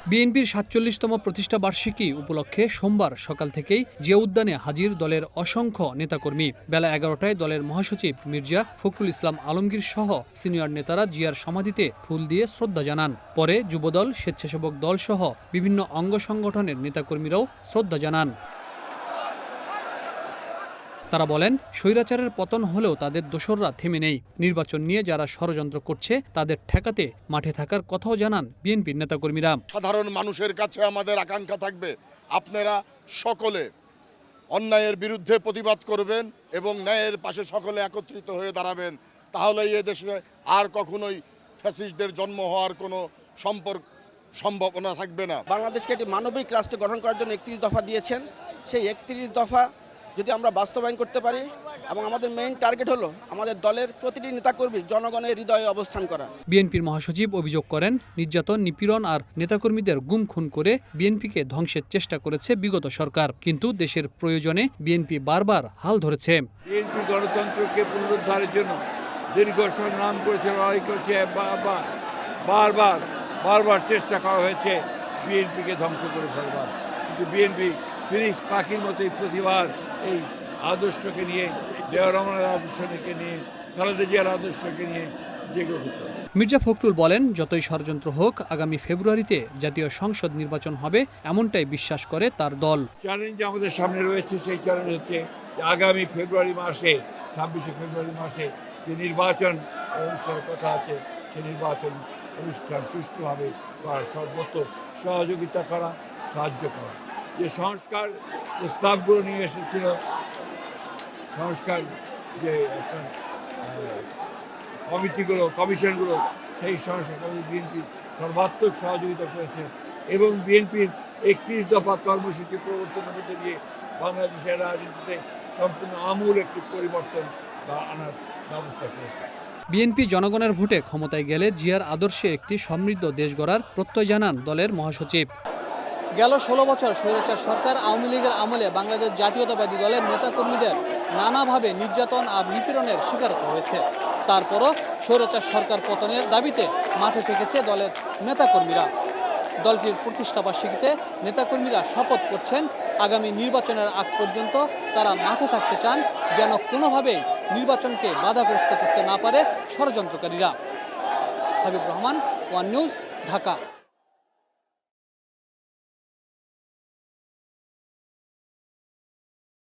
বিএনপির ৪৭তম প্রতিষ্ঠা বার্ষিকী উপলক্ষে সোমবার সকাল থেকেই জিয়া উদ্যানে হাজির দলের অসংখ্য নেতাকর্মী। বেলা ১১টায় দলের মহাসচিব মির্জা ফখরুল ইসলাম আলমগীর সহ সিনিয়র নেতারা জিয়ার সমাধিতে ফুল দিয়ে শ্রদ্ধা জানান। পরে যুবদল, স্বেচ্ছাসেবক দল সহ বিভিন্ন অঙ্গ সংগঠনের নেতাকর্মীরাও শ্রদ্ধা জানান। তারা বলেন, স্বৈরাচারের পতন হলেও তাদের দোসররা থেমে নেই। নির্বাচন নিয়ে যারা ষড়যন্ত্র করছে তাদের ঠেকাতে মাঠে থাকার কথাও জানান বিএনপির নেতাকর্মীরা। সাধারণ মানুষের কাছে আমাদের আকাঙ্ক্ষা থাকবে, আপনারা সকলে অন্যায়ের বিরুদ্ধে প্রতিবাদ করবেন এবং ন্যায়ের পাশে সকলে একত্রিত হয়ে দাঁড়াবেন। তাহলেই এ দেশে আর কখনোই ফ্যাসিস্টদের জন্ম হওয়ার কোনো সম্ভাবনা থাকবে না। বাংলাদেশকে একটি মানবিক রাষ্ট্র গঠন করার জন্য ৩১ দফা দিয়েছেন। সেই ৩১ দফা যদি আমরা বাস্তবায়ন করতে পারি, এবং আমাদের মেইন টার্গেট হলো আমাদের দলের প্রতিটি নেতাকর্মী জনগণের হৃদয়ে অবস্থান করা। বিএনপির মহাসচিব অভিযোগ করেন, নির্যাতন, নিপীড়ন আর নেতাকর্মীদের গুম খুন করে বিএনপিকে ধ্বংসের চেষ্টা করেছে বিগত সরকার। কিন্তু দেশের প্রয়োজনে বিএনপি বারবার হাল ধরেছে। বিএনপি গণতন্ত্রকে পুনরুদ্ধারের জন্য দীর্ঘ সংগ্রাম করেছে, লড়াই করেছে, বারবার চেষ্টা করা হয়েছে বিএনপিকে ধ্বংস করে ফেলবার। কিন্তু বিএনপি ফিনিক্স পাখির মতোই প্রতিবার এই আদর্শকে নিয়ে, জিয়াউর রহমানের আদর্শকে নিয়ে, খালেদা জিয়ার আদর্শকে নিয়ে জেগে উঠেছে। মির্জা ফখরুল বলেন, যতই ষড়যন্ত্র হোক, আগামী ফেব্রুয়ারিতে জাতীয় সংসদ নির্বাচন হবে এমনটাই বিশ্বাস করে তার দল। চ্যালেঞ্জ আমাদের সামনে রয়েছে, সেই চ্যালেঞ্জ হচ্ছে আগামী ফেব্রুয়ারি মাসে, ২৬শে ফেব্রুয়ারি মাসে যে নির্বাচন অনুষ্ঠানের কথা আছে, সেই নির্বাচন অনুষ্ঠান সুষ্ঠুভাবে করার সর্বত্র সহযোগিতা করা, সাহায্য করা। যে সংস্কার প্রস্তাবগুলো নিয়ে এসেছিল, সংস্কার যে কমিশনগুলো, সেই সংস্কার বিএনপি সর্বাত্মক সহযোগিতা করেছে এবং বিএনপির ৩১ দফা কর্মসূচি প্রবর্তনের মধ্যে দিয়ে বাংলাদেশের রাজনীতিতে সম্পূর্ণ আমূল একটি পরিবর্তন আনার ব্যবস্থা করেছে। বিএনপি জনগণের ভোটে ক্ষমতায় গেলে জিয়ার আদর্শে একটি সমৃদ্ধ দেশ গড়ার প্রত্যয় জানান দলের মহাসচিব। গেল ১৬ বছর স্বৈরাচার সরকার আওয়ামী লীগের আমলে বাংলাদেশ জাতীয়তাবাদী দলের নেতাকর্মীদের নানাভাবে নির্যাতন আর নিপীড়নের শিকার হয়েছে। তারপরও স্বৈরাচার সরকার পতনের দাবিতে মাঠে থেকেছে দলের নেতাকর্মীরা। দলটির প্রতিষ্ঠা বার্ষিকীতে নেতাকর্মীরা শপথ করছেন, আগামী নির্বাচনের আগ পর্যন্ত তারা মাঠে থাকতে চান, যেন কোনোভাবেই নির্বাচনকে বাধাগ্রস্ত করতে না পারে ষড়যন্ত্রকারীরা। Habib Rahman, one news, Dhaka.